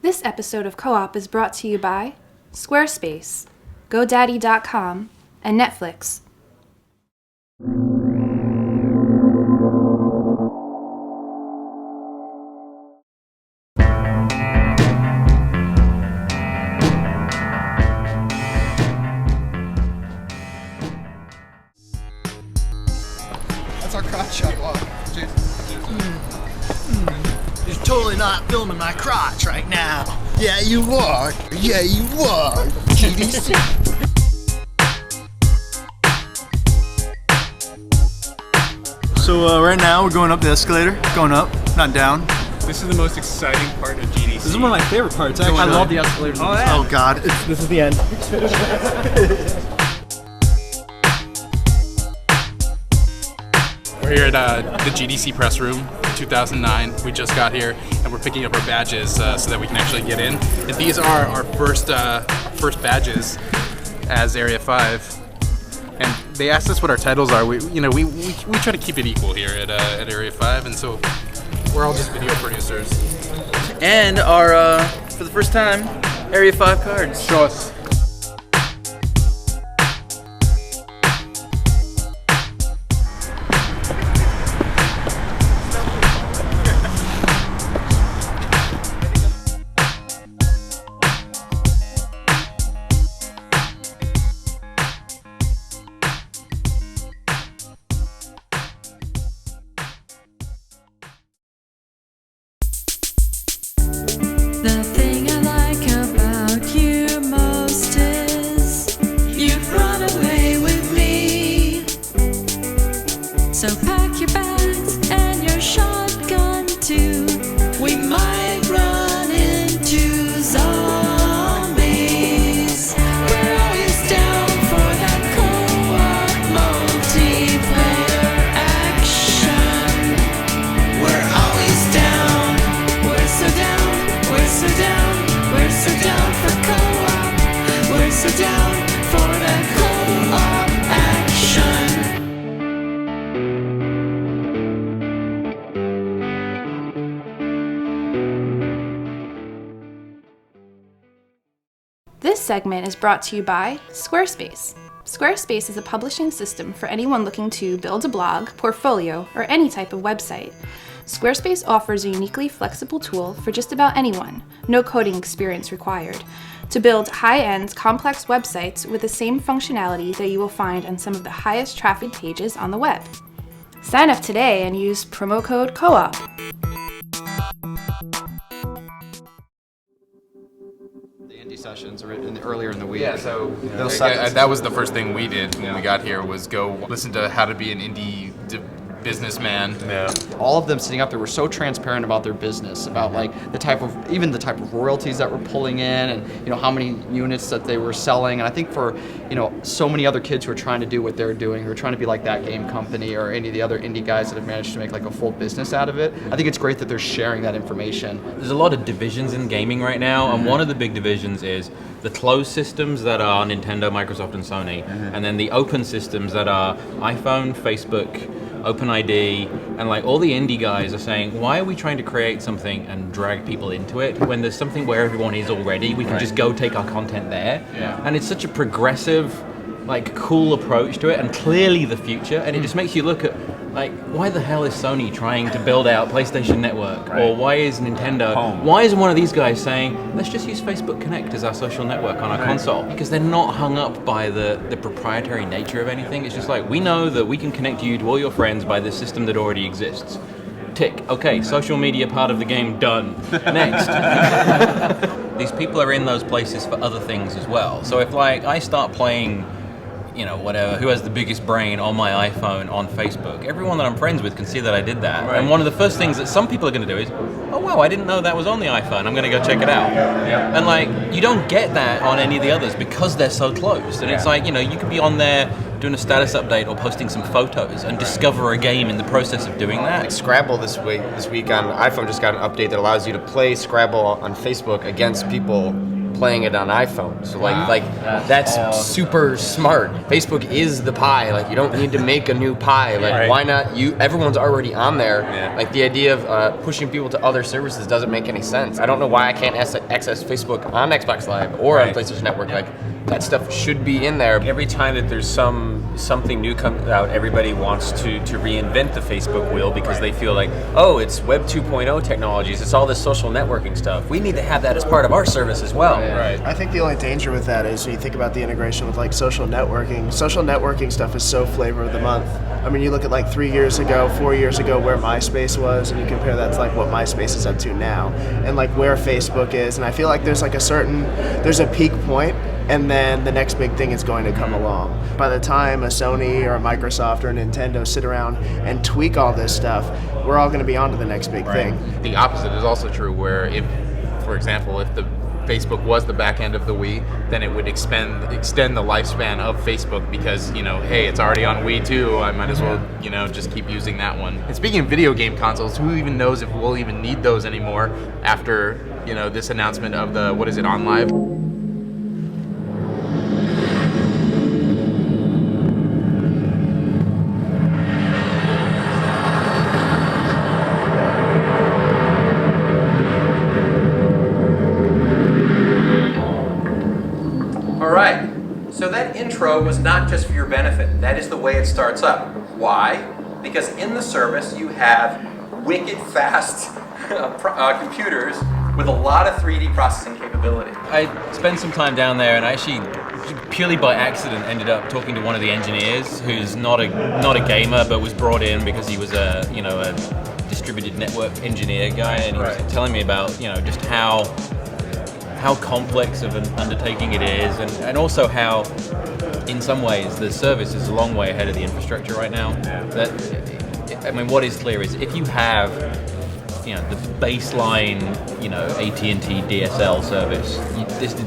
This episode of Co-op is brought to you by Squarespace, GoDaddy.com, and Netflix. That's our crotch shot. Wow. You're totally not filming my crotch right now. Yeah, you are. Yeah, you are. GDC. So right now we're going up the escalator. Going up, not down. This is the most exciting part of GDC. This is one of my favorite parts, actually. I love the escalators. Oh God. This is the end. We're here at the GDC press room, 2009. We just got here, and we're picking up our badges so that we can actually get in. And these are our first badges as Area 5. And they asked us what our titles are. We try to keep it equal here at Area 5, and so we're all just video producers. And our, for the first time, Area 5 cards. Show us. The thing I like about you most is you'd run away with me. So pack your bags and your shotgun too. We might run into zombies. We're always down for that co-op multiplayer action. We're always down. We're so down. We're so down, we're so down for co-op. We're so down for that co-op action. This segment is brought to you by Squarespace. Squarespace is a publishing system for anyone looking to build a blog, portfolio, or any type of website. Squarespace offers a uniquely flexible tool for just about anyone, no coding experience required, to build high-end, complex websites with the same functionality that you will find on some of the highest traffic pages on the web. Sign up today and use promo code COOP. The indie sessions are earlier in the week. Yeah, so Those that was the first thing we did when we got here, was go listen to how to be an indie businessman. Yeah. All of them sitting up there were so transparent about their business, about like the type of royalties that we're pulling in, and how many units that they were selling. And I think for so many other kids who are trying to do what they're doing, who are trying to be like that game company or any of the other indie guys that have managed to make like a full business out of it, I think it's great that they're sharing that information. There's a lot of divisions in gaming right now, and one of the big divisions is the closed systems that are Nintendo, Microsoft, and Sony, and then the open systems that are iPhone, Facebook, OpenID, and like all the indie guys are saying, why are we trying to create something and drag people into it when there's something where everyone is already? We can just go take our content there. Yeah. And it's such a progressive, like cool approach to it, and clearly the future. And it just makes you look at like, why the hell is Sony trying to build out PlayStation Network? Right. Or why is Nintendo, why isn't one of these guys saying, let's just use Facebook Connect as our social network on our console? Because they're not hung up by the proprietary nature of anything. It's just like, we know that we can connect you to all your friends by this system that already exists. Tick. Okay, social media part of the game done. Next. These people are in those places for other things as well. So if like I start playing, whatever, who has the biggest brain on my iPhone on Facebook, everyone that I'm friends with can see that I did that. Right. And one of the first things that some people are going to do is, oh wow, I didn't know that was on the iPhone, I'm going to go check it out. Yeah. And like, you don't get that on any of the others because they're so closed. And it's like, you could be on there doing a status update or posting some photos and discover a game in the process of doing that. Like Scrabble this week on iPhone just got an update that allows you to play Scrabble on Facebook against people playing it on iPhone. So that's super smart. Facebook is the pie. Like you don't need to make a new pie. Like why not? Everyone's already on there. Yeah. Like the idea of pushing people to other services doesn't make any sense. I don't know why I can't access Facebook on Xbox Live or on PlayStation Network. Like that stuff should be in there. Every time that there's something new comes out, everybody wants to reinvent the Facebook wheel because they feel like, oh, it's Web 2.0 technologies, it's all this social networking stuff. We need to have that as part of our service as well. Right. I think the only danger with that is when you think about the integration with like social networking. Social networking stuff is so flavor of the month. I mean, you look at like 3 years ago, 4 years ago, where MySpace was, and you compare that to like what MySpace is up to now, and like where Facebook is. And I feel like there's like there's a peak point, and then the next big thing is going to come along. By the time a Sony or a Microsoft or a Nintendo sit around and tweak all this stuff, we're all going to be on to the next big thing. The opposite is also true, where if, for example, if the Facebook was the back end of the Wii, then it would extend the lifespan of Facebook because, hey, it's already on Wii too, I might as well, just keep using that one. And speaking of video game consoles, who even knows if we'll even need those anymore after, this announcement of the, On Live? So that intro was not just for your benefit. That is the way it starts up. Why? Because in the service you have wicked fast computers with a lot of 3D processing capability. I spent some time down there, and I actually, purely by accident, ended up talking to one of the engineers who's not a gamer, but was brought in because he was a distributed network engineer guy, and he was telling me about just how complex of an undertaking it is, and also how, in some ways, the service is a long way ahead of the infrastructure right now. What is clear is if you have, the baseline, AT&T DSL service,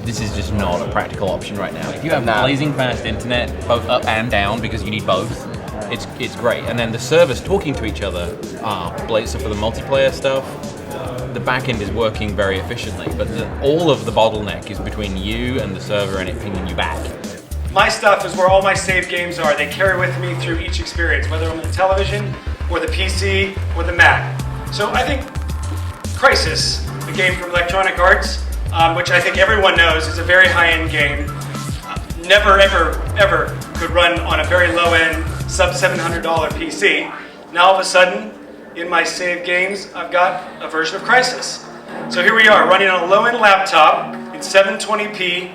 this is just not a practical option right now. If you have blazing fast internet, both up and down, because you need both, it's great. And then the servers talking to each other, so for the multiplayer stuff, the back end is working very efficiently, but all of the bottleneck is between you and the server and it pinging you back. My stuff is where all my saved games are. They carry with me through each experience, whether I'm on the television or the PC or the Mac. So I think Crysis, a game from Electronic Arts, which I think everyone knows is a very high-end game, never ever could run on a very low-end sub $700 PC. Now all of a sudden, in my saved games, I've got a version of Crysis. So here we are, running on a low-end laptop in 720p,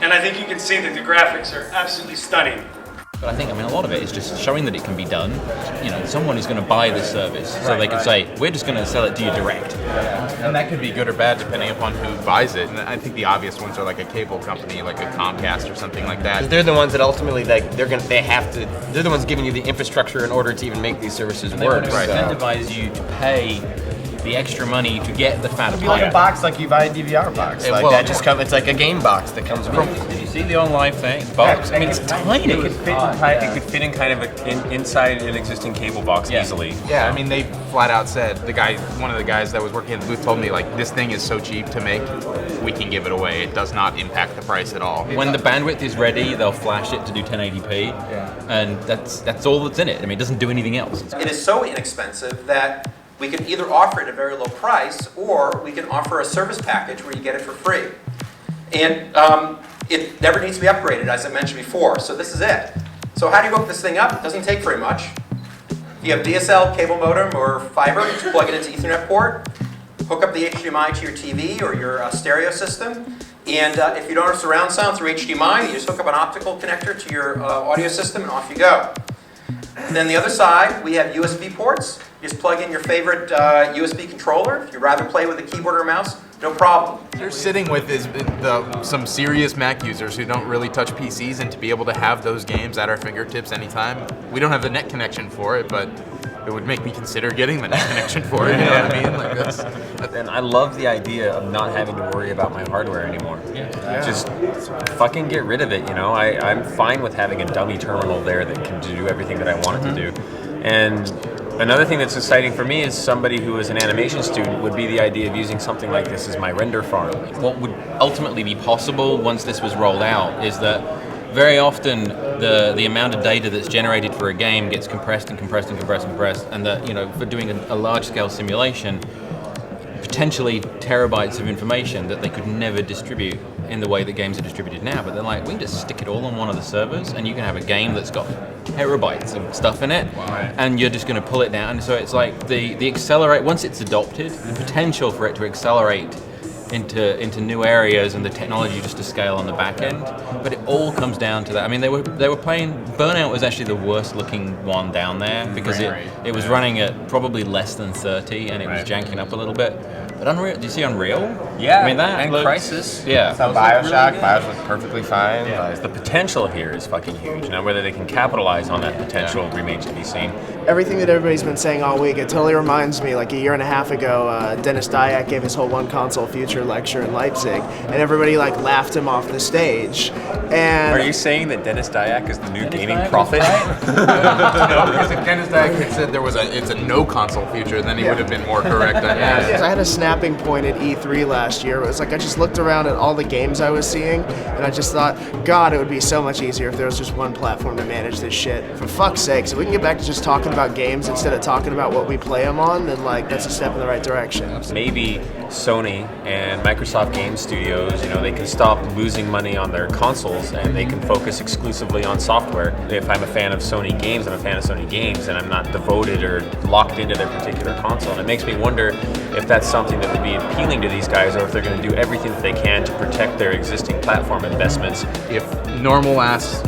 and I think you can see that the graphics are absolutely stunning. But I think, a lot of it is just showing that it can be done. Someone is going to buy this service, so they can say, we're just going to sell it to you direct. And that could be good or bad depending upon who buys it. And I think the obvious ones are like a cable company, like a Comcast or something like that. They're the ones that ultimately, they're the ones giving you the infrastructure in order to even make these services work. They incentivize you to pay the extra money to get the fat It'd be like a box, like you buy a DVR box. It's like a game box that comes with. Did you see the on-live thing? Box? It's tiny. It could fit in kind of inside an existing cable box easily. Yeah, they flat out said, one of the guys that was working at the booth told me, this thing is so cheap to make, we can give it away. It does not impact the price at all. When the bandwidth is ready, they'll flash it to do 1080p, and that's all that's in it. It doesn't do anything else. It is so inexpensive that we can either offer it at a very low price, or we can offer a service package where you get it for free. And it never needs to be upgraded, as I mentioned before, so this is it. So how do you hook this thing up? It doesn't take very much. You have DSL cable modem or fiber, you just plug it into Ethernet port, hook up the HDMI to your TV or your stereo system, and if you don't have surround sound through HDMI, you just hook up an optical connector to your audio system and off you go. And then the other side, we have USB ports. You just plug in your favorite USB controller. If you'd rather play with a keyboard or mouse, no problem. You're sitting with some serious Mac users who don't really touch PCs, and to be able to have those games at our fingertips anytime. We don't have the net connection for it, but it would make me consider getting the net connection for it. You know what I mean? And I love the idea of not having to worry about my hardware anymore. Just fucking get rid of it. I'm fine with having a dummy terminal there that can do everything that I want it to do. And Another thing that's exciting for me as somebody who is an animation student would be the idea of using something like this as my render farm. What would ultimately be possible once this was rolled out is that very often the amount of data that's generated for a game gets compressed and compressed and compressed and compressed, and that, you know, for doing a large scale simulation, potentially terabytes of information that they could never distribute in the way that games are distributed now. But they're like, we can just stick it all on one of the servers and you can have a game that's got terabytes of stuff in it, and you're just going to pull it down. And so it's like the accelerate, once it's adopted, the potential for it to accelerate into new areas and the technology just to scale on the back end. But it all comes down to that. I mean, they were playing, Burnout was actually the worst looking one down there because it was running at probably less than 30 and it was janking up a little bit. But Unreal, do you see Unreal? Yeah, I mean, that and looks, Crysis. Yeah. So Bioshock, Bioshock looks perfectly fine. Yeah. The potential here is fucking huge. Now, whether they can capitalize on that potential remains to be seen. Everything that everybody's been saying all week, it totally reminds me, like a year and a half ago, Dennis Dyack gave his whole One Console Future lecture in Leipzig, and everybody like laughed him off the stage. And are you saying that Dennis Dyack is the new gaming prophet? No, because if Dennis Dyack had said it's a no console future, then he would have been more correct. I guess. I had a snapping point at E3 last year. It was like I just looked around at all the games I was seeing, and I just thought, God, it would be so much easier if there was just one platform to manage this shit. For fuck's sake, so we can get back to just talking about games instead of talking about what we play them on, then like that's a step in the right direction. Maybe Sony and Microsoft Game Studios, you know, they can stop losing money on their consoles and they can focus exclusively on software. If I'm a fan of Sony games, I'm a fan of Sony games, and I'm not devoted or locked into their particular console. And it makes me wonder if that's something that would be appealing to these guys, or if they're going to do everything that they can to protect their existing platform investments. If normal ass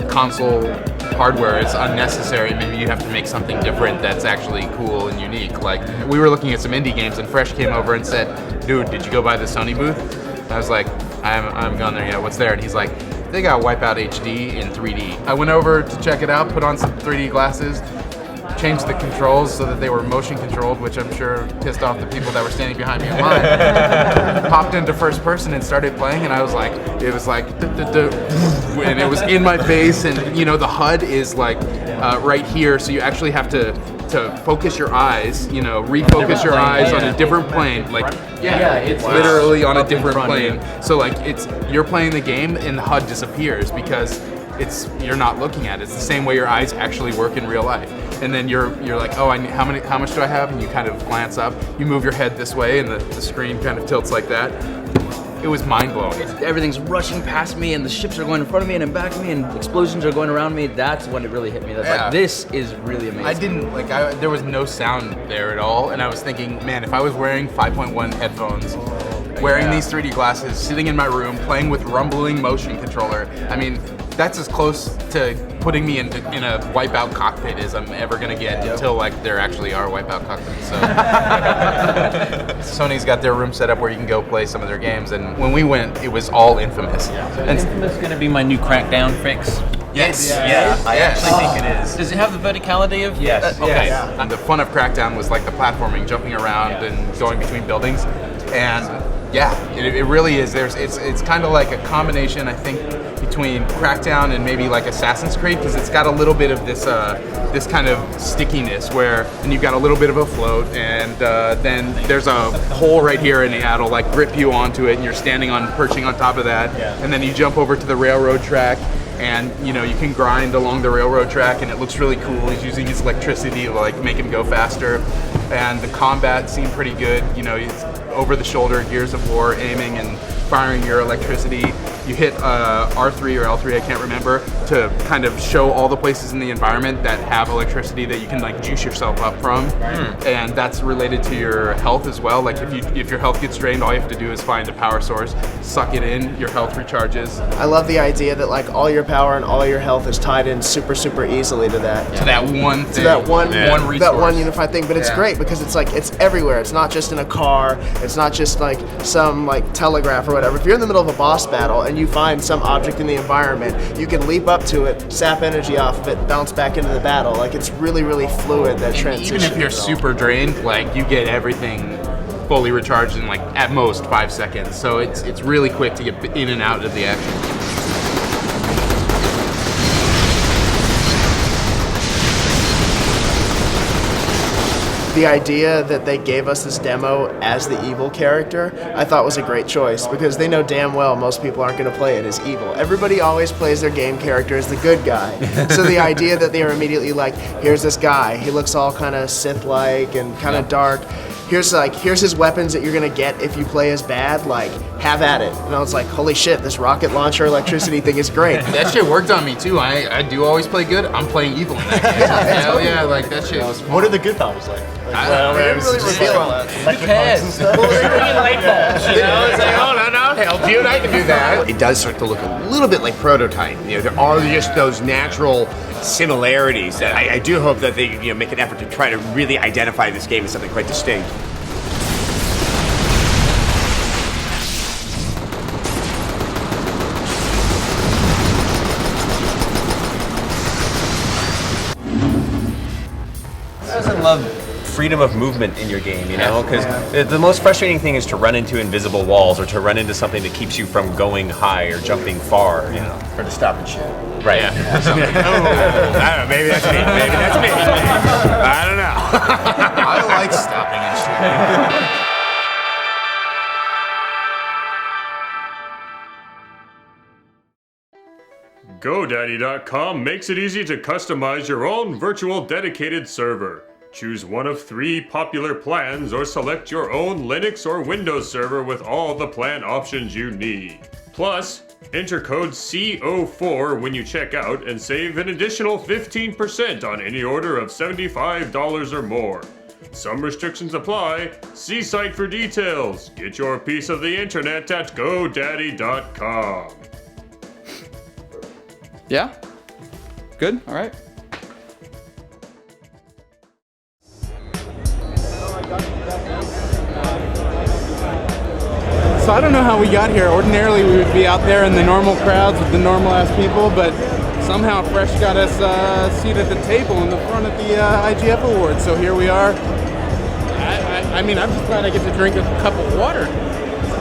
console hardware is unnecessary, maybe you have to make something different that's actually cool and unique. Like, we were looking at some indie games and Fresh came over and said, dude, did you go by the Sony booth? And I was like, I haven't gone there yet, what's there? And he's like, they got Wipeout HD in 3D. I went over to check it out, put on some 3D glasses, changed the controls so that they were motion controlled, which I'm sure pissed off the people that were standing behind me in line. Popped into first person and started playing, and I was like, it was like, and it was in my face, and you know, the HUD is like right here, so you actually have to focus your eyes, you know, refocus your eyes on a different plane. Like, it's literally on a different plane. So like, you're playing the game and the HUD disappears because you're not looking at it. It's the same way your eyes actually work in real life. And then you're like, oh, how much do I have? And you kind of glance up, you move your head this way, and the screen kind of tilts like that. It was mind-blowing. Everything's rushing past me, and the ships are going in front of me and in back of me, and explosions are going around me. That's when it really hit me. That's like, this is really amazing. There was no sound there at all, and I was thinking, man, if I was wearing 5.1 headphones, wearing these 3D glasses, sitting in my room, playing with rumbling motion controller, I mean, that's as close to putting me in a Wipeout cockpit as I'm ever gonna get until like there actually are Wipeout cockpits. So Sony's got their room set up where you can go play some of their games, and when we went, it was all Infamous. So is Infamous gonna be my new Crackdown fix? Yes. I actually think it is. Does it have the verticality of? Yes. Okay. And the fun of Crackdown was like the platforming, jumping around and going between buildings, and it really is. It's kind of like a combination, I think, between Crackdown and maybe like Assassin's Creed, because it's got a little bit of this kind of stickiness and you've got a little bit of a float, and then there's a hole right here, and it'll like grip you onto it, and you're perching on top of that, and then you jump over to the railroad track, and you know, you can grind along the railroad track, and it looks really cool. He's using his electricity to like make him go faster, and the combat seemed pretty good. You know, it's over the shoulder, Gears of War, aiming and firing your electricity. You hit R3 or L3, I can't remember, to kind of show all the places in the environment that have electricity that you can like juice yourself up from, and that's related to your health as well. Like if your health gets drained, all you have to do is find a power source, suck it in, your health recharges. I love the idea that like all your power and all your health is tied in super easily to that. To that one thing. To that one resource. That one unified thing. But it's great because it's like it's everywhere. It's not just in a car. It's not just like some like telegraph or whatever. If you're in the middle of a boss battle and you find some object in the environment, you can leap up to it, sap energy off of it, bounce back into the battle. Like it's really fluid, that transition. Even if you're super drained, like you get everything fully recharged in like at most 5 seconds. So it's really quick to get in and out of the action. the idea that they gave us this demo as the evil character, I thought was a great choice, because they know damn well most people aren't going to play it as evil. Everybody always plays their game character as the good guy. So the idea that they are immediately like, here's this guy, he looks all kind of Sith-like and kind of dark. Here's his weapons that you're gonna get if you play as bad, like, have at it. And I was like, holy shit, this rocket launcher electricity thing is great. That shit worked on me too. I do always play good. I'm playing evil in that game. Hell yeah, like that shit was fun. What are the good battles like? I didn't really reveal that. Who cares? Well, they're bringing light bulbs, you know? It's like, oh, no, I'll help you and I can do that. It does start to look a little bit like Prototype. You know, there are just those natural similarities that I do hope that they make an effort to try to really identify this game as something quite distinct. I love freedom of movement in your game, you know? Because the most frustrating thing is to run into invisible walls or to run into something that keeps you from going high or jumping far, you know? Or to stop and shit. Right. I don't know, maybe that's me. Maybe that's me. I don't know. I like stopping and shooting. GoDaddy.com makes it easy to customize your own virtual dedicated server. Choose one of 3 popular plans or select your own Linux or Windows server with all the plan options you need. Plus, enter code CO4 when you check out and save an additional 15% on any order of $75 or more. Some restrictions apply. See site for details. Get your piece of the internet at GoDaddy.com. Yeah? Good? All right. So I don't know how we got here. Ordinarily we would be out there in the normal crowds with the normal ass people, but somehow Fresh got us a seat at the table in the front of the IGF Awards. So here we are. I mean, I'm just glad I get to drink a cup of water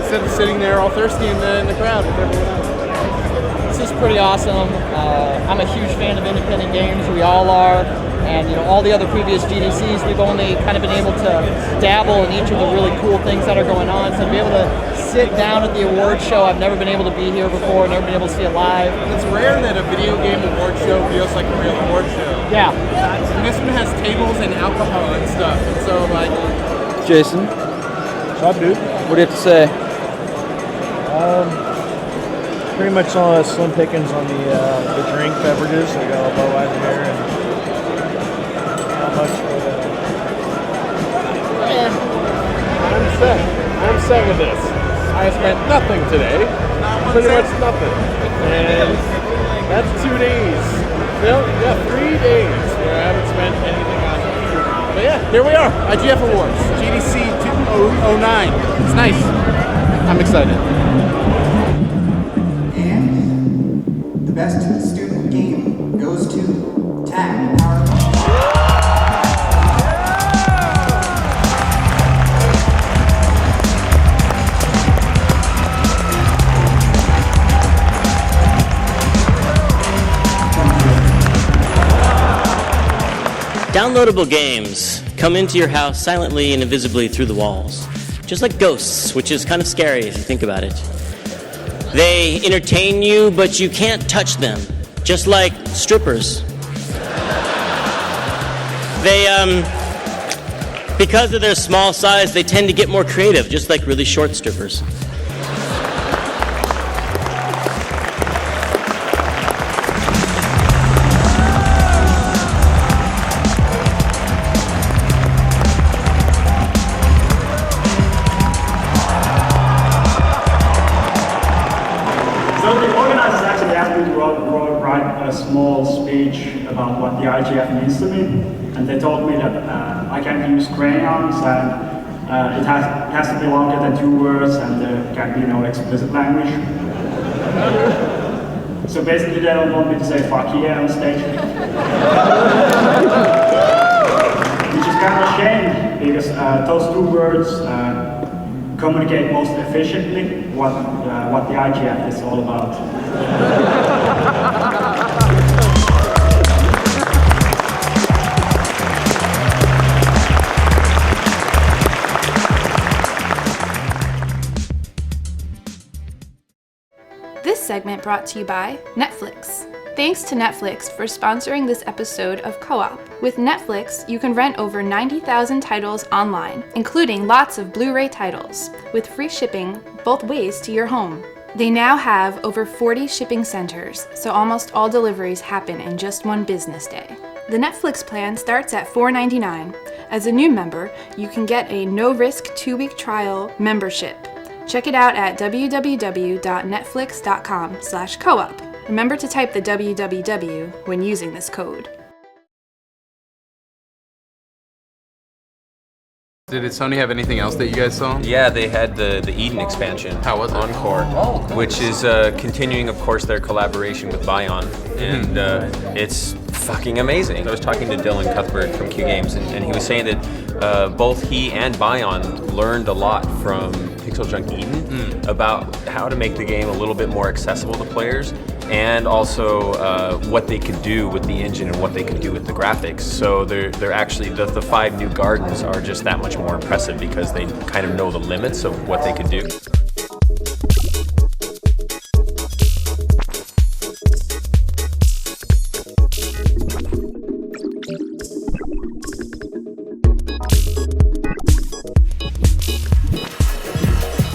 instead of sitting there all thirsty in the crowd with everyone else. This is pretty awesome. I'm a huge fan of independent games. We all are. And all the other previous GDCs, we've only kind of been able to dabble in each of the really cool things that are going on. So to be able to sit down at the award show, I've never been able to be here before, never been able to see it live. It's rare that a video game award show feels like a real award show. Yeah. And this one has tables and alcohol and stuff. And so, like... Jason. What's up, dude? What do you have to say? Pretty much slim pickings on the drink beverages. I got a Budweiser here, and not much for the... I'm set with this. I spent nothing today. Pretty much nothing. And that's 2 days. No, yeah, 3 days where I haven't spent anything on it. But yeah, here we are. IGF Awards. GDC 2009. It's nice. I'm excited. The best student game goes to Tag Power. Downloadable games come into your house silently and invisibly through the walls, just like ghosts, which is kind of scary if you think about it. They entertain you, but you can't touch them, just like strippers. Because of their small size, they tend to get more creative, just like really short strippers. About what the IGF means to me, and they told me that I can use crayons and it has to be longer than 2 words and there can be no explicit language. So basically they don't want me to say fuck yeah on stage. Which is kind of a shame because those 2 words communicate most efficiently what the IGF is all about. segment brought to you by Netflix. Thanks to Netflix for sponsoring this episode of Co-op. With Netflix, you can rent over 90,000 titles online, including lots of Blu-ray titles, with free shipping both ways to your home. They now have over 40 shipping centers, so almost all deliveries happen in just one business day. The Netflix plan starts at $4.99. As a new member, you can get a no-risk 2-week trial membership. Check it out at www.netflix.com/co-op. Remember to type the www when using this code. Did Sony have anything else that you guys saw? Yeah, they had the Eden expansion. How was it? Encore. Oh, cool. Which is continuing, of course, their collaboration with Bion, and it's fucking amazing. I was talking to Dylan Cuthbert from Q Games, and he was saying that both he and Bion learned a lot from Pixel Junk Eden about how to make the game a little bit more accessible to players, and also what they could do with the engine and what they could do with the graphics. So they're actually, the 5 new gardens are just that much more impressive because they kind of know the limits of what they could do.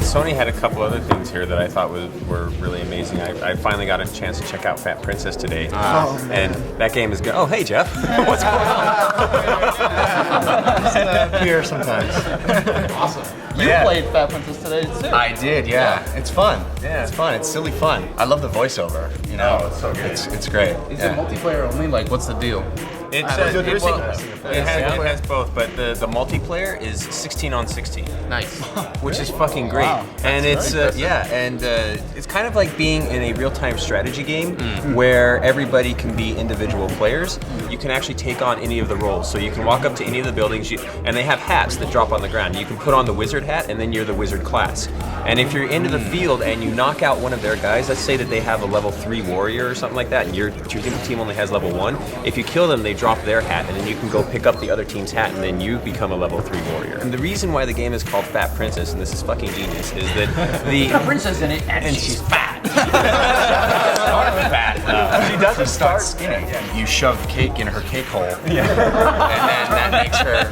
Sony had a couple other things here that I thought were really amazing. I finally got a chance to check out Fat Princess today, and that game is good. Oh, hey Jeff, what's going on? Here sometimes. Awesome. You played Fat Princess today too. I did, yeah. It's fun. Yeah, it's fun. It's silly fun. I love the voiceover. You know, it's so good. It's great. Is it multiplayer only? Like, what's the deal? It has both, but the multiplayer is 16 on 16. Nice. Which is fucking great. Wow, and it's it's kind of like being in a real-time strategy game where everybody can be individual players. You can actually take on any of the roles. So you can walk up to any of the buildings, and they have hats that drop on the ground. You can put on the wizard hat, and then you're the wizard class. And if you're into the field and you knock out one of their guys, let's say that they have a level 3 warrior or something like that, and your team only has level 1, if you kill them, they drop their hat, and then you can go pick up the other team's hat, and then you become a level 3 warrior. And the reason why the game is called Fat Princess, and this is fucking genius, is that the princess in it, and she's fat. She doesn't start skinny. You shove cake in her cake hole, and then that makes her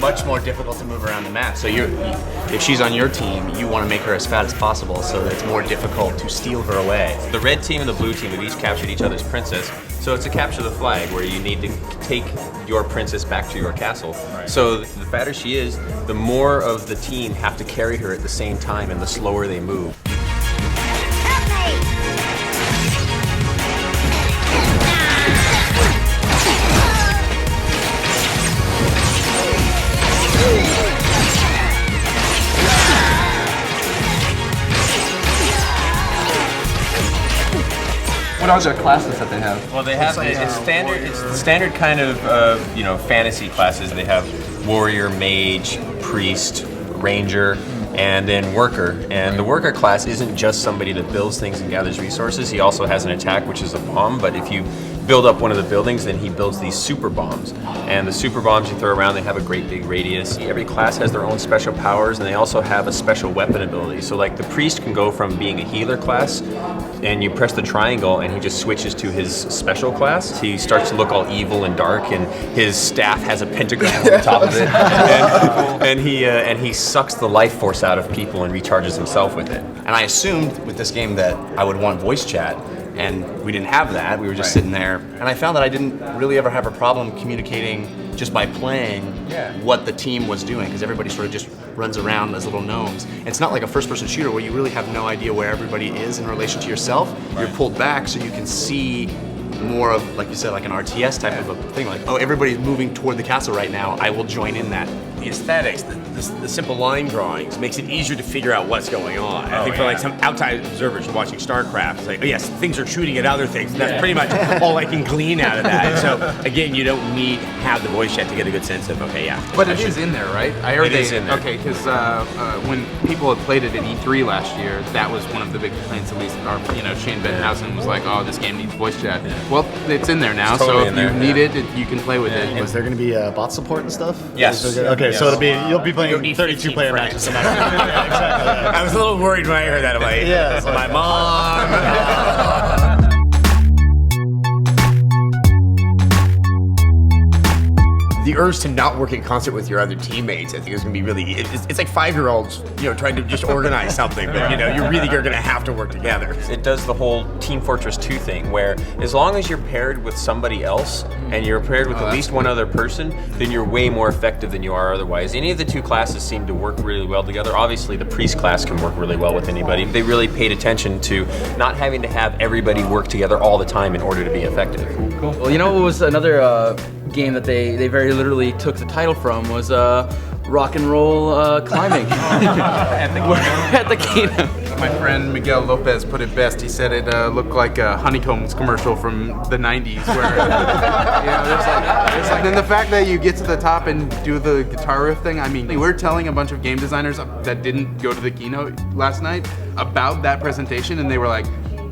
much more difficult to move around the map. So if she's on your team, you want to make her as fat as possible, so that it's more difficult to steal her away. The red team and the blue team have each captured each other's princess. So it's a capture the flag where you need to take your princess back to your castle. Right. So the fatter she is, the more of the team have to carry her at the same time, and the slower they move. What other classes that they have? Well, they have it's standard. It's the standard kind of fantasy classes. They have warrior, mage, priest, ranger, and then worker. And the worker class isn't just somebody that builds things and gathers resources. He also has an attack, which is a bomb. But if you build up one of the buildings, then he builds these super bombs. And the super bombs you throw around, they have a great big radius. Every class has their own special powers, and they also have a special weapon ability. So like the priest can go from being a healer class, and you press the triangle and he just switches to his special class. He starts to look all evil and dark, and his staff has a pentagram on the top of it. And he sucks the life force out of people and recharges himself with it. And I assumed with this game that I would want voice chat, and we didn't have that. We were just sitting there, and I found that I didn't really ever have a problem communicating just by playing what the team was doing, because everybody sort of just runs around as little gnomes. And it's not like a first-person shooter where you really have no idea where everybody is in relation to yourself. You're pulled back so you can see more of, like you said, like an RTS type of a thing. Like, oh, everybody's moving toward the castle right now. I will join in that. The aesthetics, the simple line drawings makes it easier to figure out what's going on. I think for like some outside observers watching StarCraft, it's like, oh yes, things are shooting at other things. That's pretty much all I can glean out of that. And so again, you don't need to have the voice chat to get a good sense of, okay, yeah. But it is in there, right? I heard it is in there. Okay, because when people had played it at E3 last year, that was one of the big complaints. At least, Shane Benhausen was like, "Oh, this game needs voice chat." Well, it's in there now, It's totally so if you need it, you can play with it. Is there going to be bot support and stuff? Yes. Okay. so you'll be playing 32-player matches. Yeah, exactly. I was a little worried when I heard that. I'm like, yeah, it's like, my mom. The urge to not work in concert with your other teammates, I think, is going to be really. It's like 5-year-olds, trying to just organize something, but you really are going to have to work together. It does the whole Team Fortress 2 thing, where as long as you're paired with somebody else and you're paired with at least one other person, then you're way more effective than you are otherwise. Any of the two classes seem to work really well together. Obviously, the priest class can work really well with anybody. They really paid attention to not having to have everybody work together all the time in order to be effective. Cool. Well, what was another game that they very literally took the title from was rock and roll climbing at the keynote. My friend Miguel Lopez put it best. He said it looked like a Honeycombs commercial from the 90s where, there's like, then the fact that you get to the top and do the guitar riff thing, I mean, we're telling a bunch of game designers that didn't go to the keynote last night about that presentation, and they were like,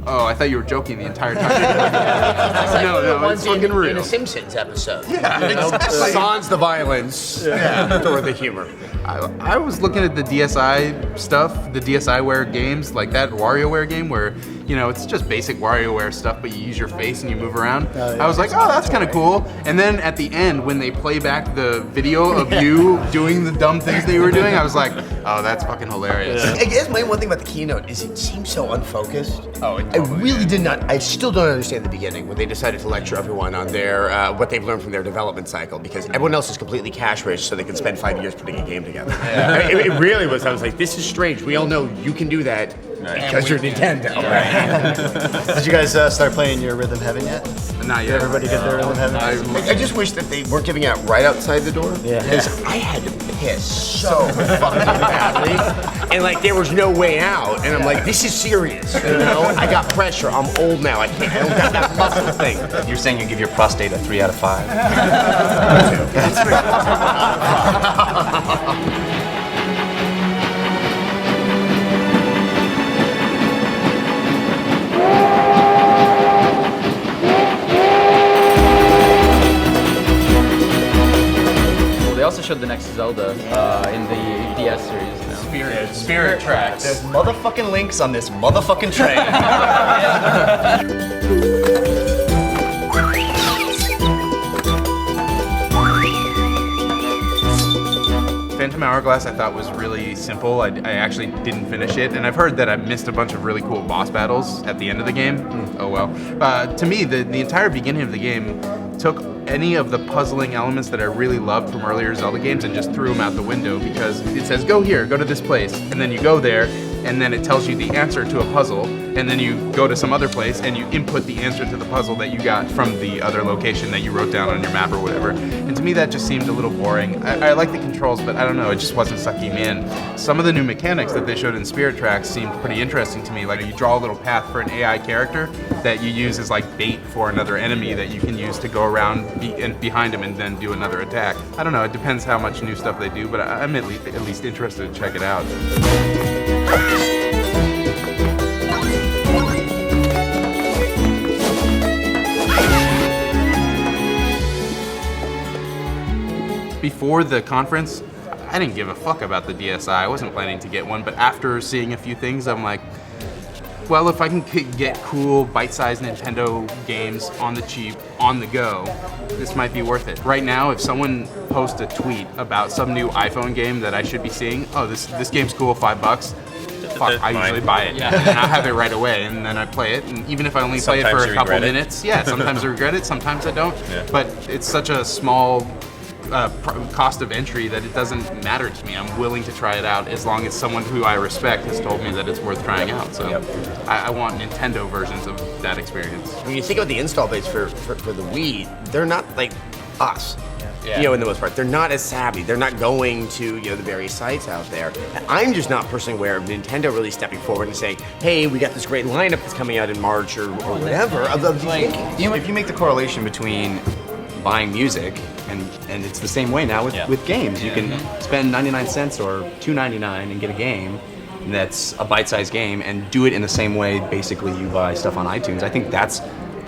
oh, I thought you were joking the entire time. No, it's fucking real. In a Simpsons episode. Yeah, exactly. Sans the violence, or the humor. I was looking at the DSi stuff, the DSiWare games, like that WarioWare game where, it's just basic WarioWare stuff, but you use your face and you move around. I was like, oh, that's kind of cool. And then at the end, when they play back the video of you doing the dumb things that you were doing, I was like, oh, that's fucking hilarious. I guess my one thing about the keynote is it seems so unfocused. I still don't understand the beginning when they decided to lecture everyone on their what they've learned from their development cycle, because everyone else is completely cash rich, so they can spend 5 years putting a game together. It really was. I was like, this is strange. We all know you can do that because you're Nintendo. Right? Did you guys start playing your Rhythm Heaven yet? Not yet. Did everybody get their Rhythm Heaven? I just wish that they weren't giving out right outside the door. Yeah. Because I had to piss so fucking badly, and like there was no way out. And I'm like, this is serious. I got pressure. I'm old now. I don't got that muscle thing. You're saying you give your prostate a 3 out of 5? They also showed the next Zelda in the DS series. Spirit Tracks. There's motherfucking links on this motherfucking train. Phantom Hourglass I thought was really simple. I actually didn't finish it, and I've heard that I missed a bunch of really cool boss battles at the end of the game. Oh well. To me, the entire beginning of the game took any of the puzzling elements that I really loved from earlier Zelda games and just threw them out the window, because it says go here, go to this place, and then you go there, and then it tells you the answer to a puzzle, and then you go to some other place and you input the answer to the puzzle that you got from the other location that you wrote down on your map or whatever. And to me that just seemed a little boring. I like the controls, but I don't know, it just wasn't sucking me in. Some of the new mechanics that they showed in Spirit Tracks seemed pretty interesting to me. Like you draw a little path for an AI character that you use as like bait for another enemy that you can use to go around behind him and then do another attack. I don't know, it depends how much new stuff they do, but I'm at least interested to check it out. Before the conference, I didn't give a fuck about the DSi. I wasn't planning to get one, but after seeing a few things, I'm like, well, if I can get cool, bite-sized Nintendo games on the cheap, on the go, this might be worth it. Right now, if someone posts a tweet about some new iPhone game that I should be seeing, oh, this game's cool, $5, fuck, I usually buy it. Yeah. And I'll have it right away, and then I play it, and even if I only play it for a couple minutes, yeah, sometimes I regret it, sometimes I don't, but it's such a small cost of entry that it doesn't matter to me. I'm willing to try it out as long as someone who I respect has told me that it's worth trying out. So I want Nintendo versions of that experience. When you think about the install base for the Wii, they're not like us. In the most part, they're not as savvy. They're not going to the various sites out there. I'm just not personally aware of Nintendo really stepping forward and saying, "Hey, we got this great lineup that's coming out in March or whatever." If you make the correlation between buying music and it's the same way now with games. You can spend 99 cents or $2.99 and get a game that's a bite-sized game and do it in the same way basically you buy stuff on iTunes. I think that's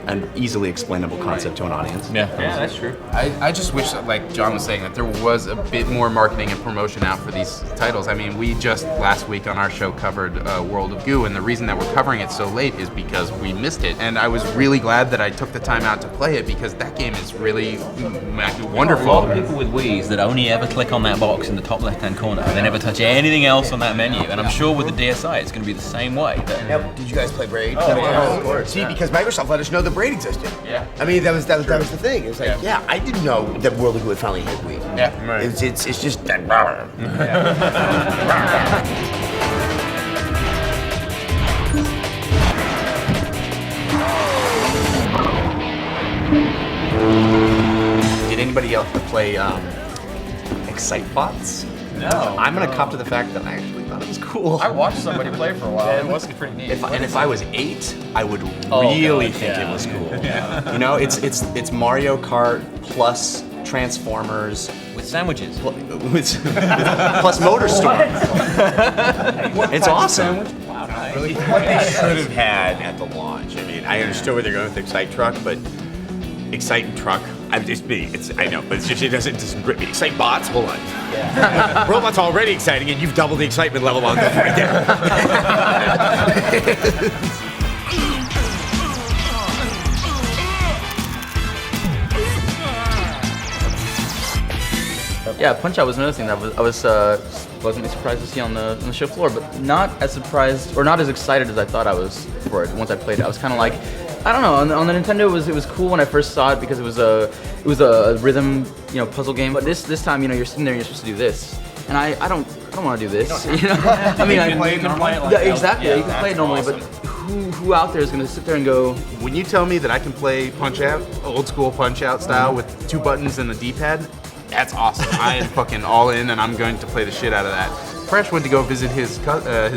an easily explainable concept to an audience. Yeah, that's true. I just wish that, like John was saying, that there was a bit more marketing and promotion out for these titles. I mean, we just last week on our show covered World of Goo, and the reason that we're covering it so late is because we missed it. And I was really glad that I took the time out to play it, because that game is really wonderful. A lot of people with Wii's that only ever click on that box in the top left-hand corner. They never touch anything else on that menu. And I'm sure with the DSi, it's going to be the same way. Yep. Did you guys play Braid? Of course. See, because Microsoft let us know that Braid existed. Yeah. I mean, that was the thing. It was like, yeah, I didn't know that World of Goo had finally hit Wii. Yeah. Right. It's just that. Did anybody else play Excitebots? No. I'm gonna cop to the fact that I actually thought it was cool. I watched somebody play for a while. It was pretty neat. If I was 8, I would really think it was cool. Yeah. You know, it's Mario Kart plus Transformers with sandwiches. Plus MotorStorm. It's awesome. Really, what they should have had at the launch. I mean, I understood where they're going with Excite Truck, but Excite Truck. I'm just me. I know, but it doesn't grip me. Excite Bots. Hold on. Yeah. Robots already exciting, and you've doubled the excitement level on that right there. Yeah, Punch-Out was another thing that I was pleasantly surprised to see on the show floor, but not as surprised or not as excited as I thought I was for it. Once I played it, I was kind of like, I don't know. On the Nintendo, it was cool when I first saw it because it was a rhythm, puzzle game. But this time, you're sitting there and you're supposed to do this, and I don't want to do this. I mean, you can play it normally. Yeah, exactly. Yeah, you can play it normally, but who out there is going to sit there and go? When you tell me that I can play Punch-Out, old school Punch-Out style with 2 buttons and the D-pad, that's awesome. I am fucking all in, and I'm going to play the shit out of that. Fresh went to go visit his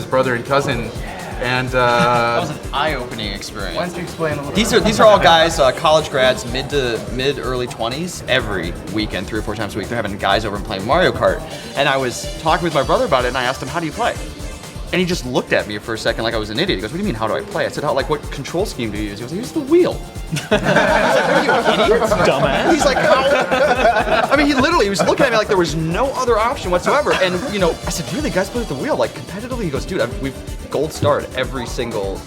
brother and cousin, and that was an eye-opening experience. Why don't you explain a little? These are all guys, college grads, mid early 20s. Every weekend, 3 or 4 times a week, they're having guys over and playing Mario Kart. And I was talking with my brother about it, and I asked him, "How do you play?" And he just looked at me for a second like I was an idiot. He goes, "What do you mean, how do I play?" I said, what control scheme do you use?" He goes, "I use the wheel." I was like, "Are you idiot?" Dumbass. He's like, "How?" I mean, he was looking at me like there was no other option whatsoever. And, I said, "Really, guys play with the wheel, like, competitively?" He goes, "Dude, we've gold starred every single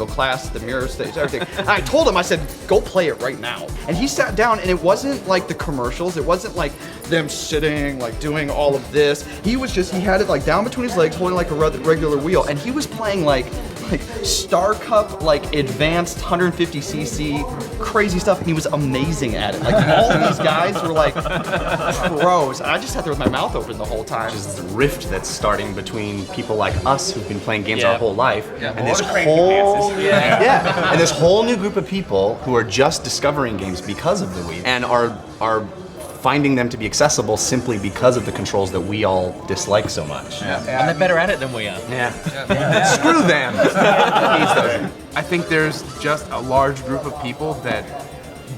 class, the mirror stage, everything." And I told him, I said, "Go play it right now." And he sat down, and it wasn't like the commercials. It wasn't like them sitting, like doing all of this. He had it like down between his legs, holding like a regular wheel, and he was playing like Star Cup, like advanced 150cc crazy stuff, and he was amazing at it. Like all of these guys were like pros, and I just sat there with my mouth open the whole time. Just the rift that's starting between people like us who've been playing games our whole life, and this and this whole new group of people who are just discovering games because of the Wii, and are finding them to be accessible simply because of the controls that we all dislike so much. Yeah. And they're better at it than we are. Yeah. Screw them. I think there's just a large group of people that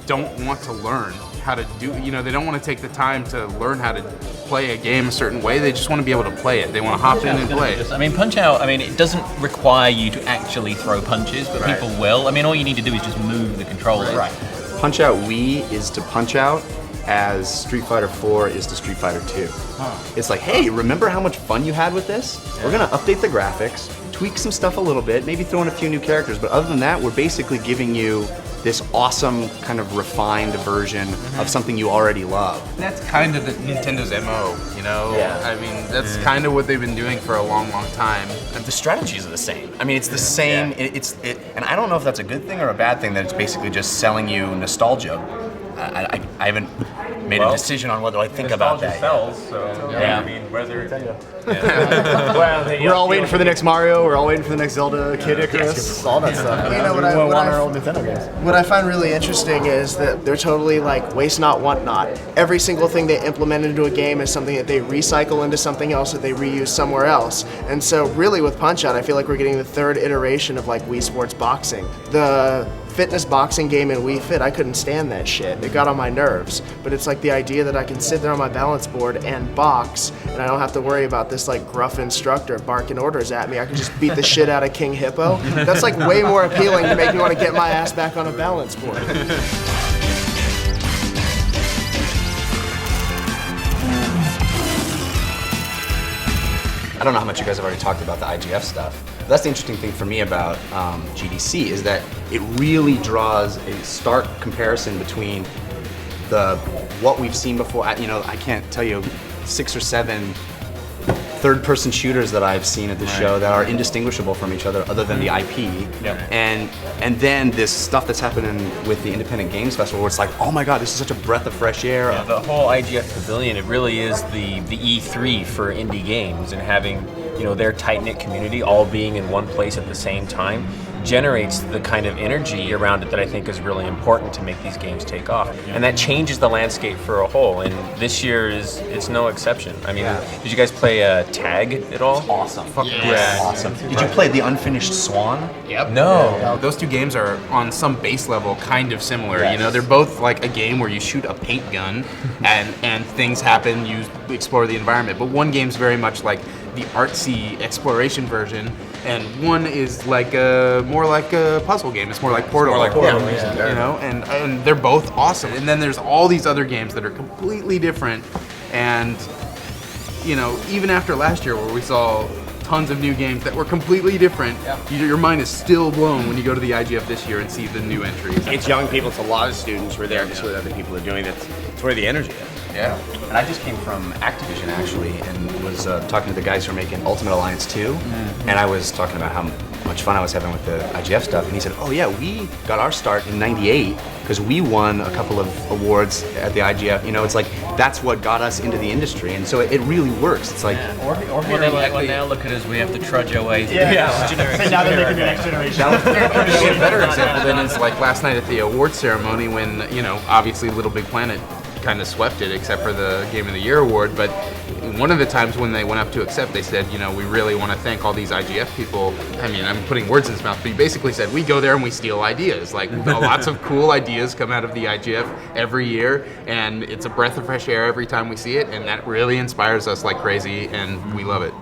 don't want to learn how to do, they don't want to take the time to learn how to play a game a certain way. They just want to be able to play it. They want to hop in and play it. Punch-Out, it doesn't require you to actually throw punches, but people will. All you need to do is just move the controller. Right. Punch-Out Wii is to Punch-Out as Street Fighter 4 is to Street Fighter 2. It's like, hey, remember how much fun you had with this? We're gonna update the graphics, tweak some stuff a little bit, maybe throw in a few new characters, but other than that, we're basically giving you this awesome kind of refined version of something you already love. That's kind of Nintendo's MO, Yeah. That's kind of what they've been doing for a long, long time. And the strategies are the same. It's the same. Yeah. And I don't know if that's a good thing or a bad thing that it's basically just selling you nostalgia. I haven't made a decision on whether I think about that. Sells, so whether we're all waiting for the next Mario. We're all waiting for the next Zelda, Kid Icarus, all that stuff. What I find really interesting is that they're totally like waste not, want not. Every single thing they implement into a game is something that they recycle into something else that they reuse somewhere else. And so really with Punch-Out, I feel like we're getting the 3rd iteration of like Wii Sports Boxing. The fitness boxing game in Wii Fit, I couldn't stand that shit. It got on my nerves. But it's like the idea that I can sit there on my balance board and box, and I don't have to worry about this like gruff instructor barking orders at me. I can just beat the shit out of King Hippo. That's like way more appealing to make me want to get my ass back on a balance board. I don't know how much you guys have already talked about the IGF stuff. But that's the interesting thing for me about GDC is that it really draws a stark comparison between what we've seen before. You know, I can't tell you 6 or 7 third-person shooters that I've seen at the show that are indistinguishable from each other than the IP. And then this stuff that's happening with the Independent Games Festival where it's like, oh my god, this is such a breath of fresh air. Yeah, the whole IGF Pavilion, it really is the E3 for indie games, and having, you know, their tight-knit community all being in one place at the same time generates the kind of energy around it that I think is really important to make these games take off. And that changes the landscape for a whole, and this year it's no exception. I mean, did you guys play Tag at all? Awesome. Yeah. Awesome. Did you play The Unfinished Swan? Yep. No. Those two games are on some base level kind of similar. You know, they're both like a game where you shoot a paint gun and things happen, you explore the environment. But one game's very much like the artsy exploration version, and one is like more like a puzzle game. It's more like Portal. More like Portal, you know, and they're both awesome. And then there's all these other games that are completely different, and you know, even after last year where we saw tons of new games that were completely different, your mind is still blown when you go to the IGF this year and see the new entries. It's young people, it's a lot of students who are there to see what other people are doing. It's where the energy is. Yeah. And I just came from Activision actually, and was talking to the guys who are making Ultimate Alliance 2, and I was talking about how much fun I was having with the IGF stuff, and he said, oh yeah, we got our start in '98 because we won a couple of awards at the IGF. You know, it's like, that's what got us into the industry, and so it really works. It's like... Or now look at us, we have to trudge our way through So now they're making the next generation. A better example then is like last night at the awards ceremony when, you know, obviously Little Big Planet kind of swept it except for the Game of the Year award, but one of the times when they went up to accept, they said, you know, we really want to thank all these IGF people. I mean, I'm putting words in his mouth, but he basically said, we go there and we steal ideas. Like, lots of cool ideas come out of the IGF every year, and it's a breath of fresh air every time we see it, and that really inspires us like crazy, and we love it.